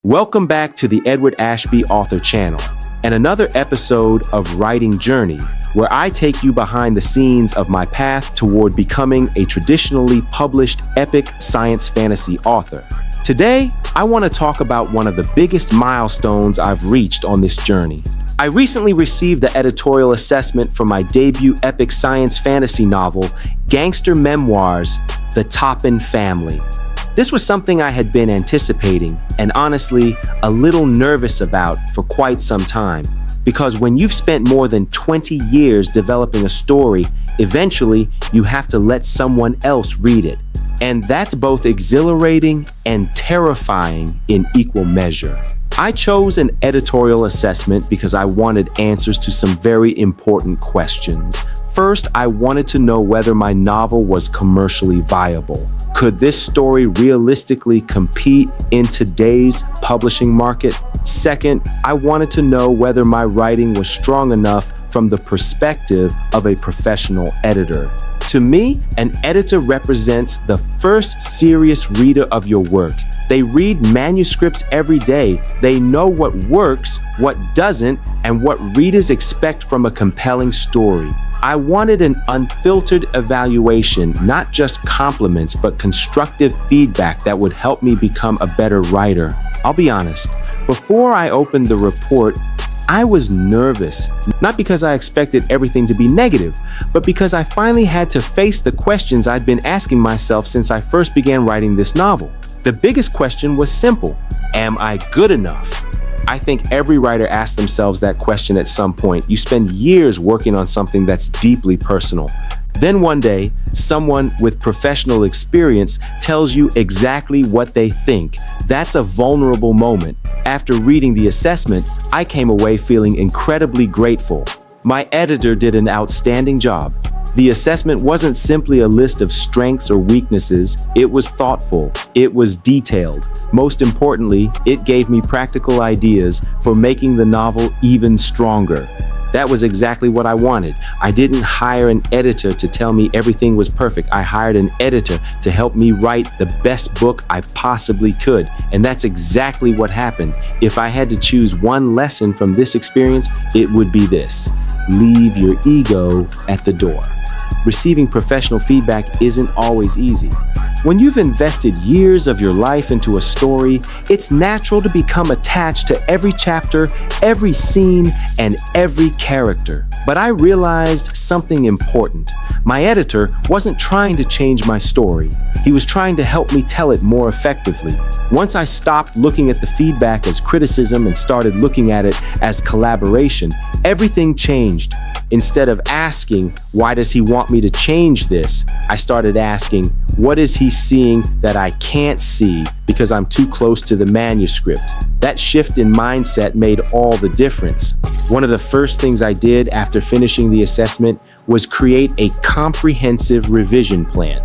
Welcome back to the Edward Ashby Author Channel and another episode of Writing Journey, where I take you behind the scenes of my path toward becoming a traditionally published epic science fantasy author. Today, I want to talk about one of the biggest milestones I've reached on this journey. I recently received the editorial assessment for my debut epic science fantasy novel, GanXter Memoirs, The Toppin Family. This was something I had been anticipating and honestly a little nervous about for quite some time, because when you've spent more than 20 years developing a story, eventually you have to let someone else read it. And that's both exhilarating and terrifying in equal measure. I chose an editorial assessment because I wanted answers to some very important questions. First, I wanted to know whether my novel was commercially viable. Could this story realistically compete in today's publishing market? Second, I wanted to know whether my writing was strong enough from the perspective of a professional editor. To me, an editor represents the first serious reader of your work. They read manuscripts every day. They know what works, what doesn't, and what readers expect from a compelling story. I wanted an unfiltered evaluation, not just compliments, but constructive feedback that would help me become a better writer. I'll be honest, before I opened the report, I was nervous, not because I expected everything to be negative, but because I finally had to face the questions I'd been asking myself since I first began writing this novel. The biggest question was simple: am I good enough? I think every writer asks themselves that question at some point. You spend years working on something that's deeply personal. Then one day, someone with professional experience tells you exactly what they think. That's a vulnerable moment. After reading the assessment, I came away feeling incredibly grateful. My editor did an outstanding job. The assessment wasn't simply a list of strengths or weaknesses. It was thoughtful. It was detailed. Most importantly, it gave me practical ideas for making the novel even stronger. That was exactly what I wanted. I didn't hire an editor to tell me everything was perfect. I hired an editor to help me write the best book I possibly could. And that's exactly what happened. If I had to choose one lesson from this experience, it would be this: leave your ego at the door. Receiving professional feedback isn't always easy. When you've invested years of your life into a story, it's natural to become attached to every chapter, every scene, and every character. But I realized something important. My editor wasn't trying to change my story. He was trying to help me tell it more effectively. Once I stopped looking at the feedback as criticism and started looking at it as collaboration, everything changed. Instead of asking, why does he want me to change this? I started asking, what is he seeing that I can't see because I'm too close to the manuscript? That shift in mindset made all the difference. One of the first things I did after finishing the assessment was create a comprehensive revision plan.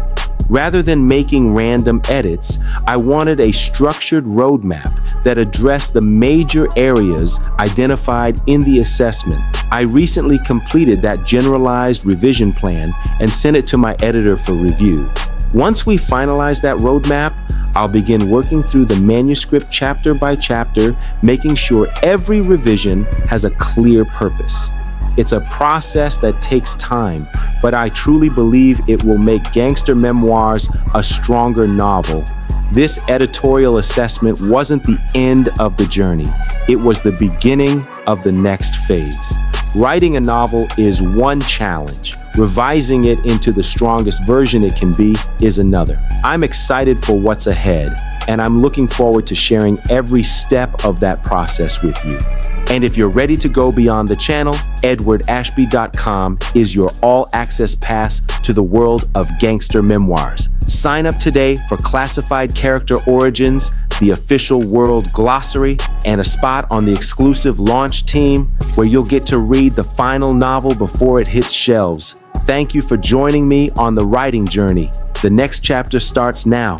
Rather than making random edits, I wanted a structured roadmap that addressed the major areas identified in the assessment. I recently completed that generalized revision plan and sent it to my editor for review. Once we finalize that roadmap, I'll begin working through the manuscript chapter by chapter, making sure every revision has a clear purpose. It's a process that takes time, but I truly believe it will make GanXter Memoirs a stronger novel. This editorial assessment wasn't the end of the journey. It was the beginning of the next phase. Writing a novel is one challenge. Revising it into the strongest version it can be is another. I'm excited for what's ahead, and I'm looking forward to sharing every step of that process with you. And if you're ready to go beyond the channel, edwardashby.com is your all-access pass to the world of GanXter Memoirs. Sign up today for classified character origins, the official world glossary, and a spot on the exclusive launch team where you'll get to read the final novel before it hits shelves. Thank you for joining me on the writing journey. The next chapter starts now.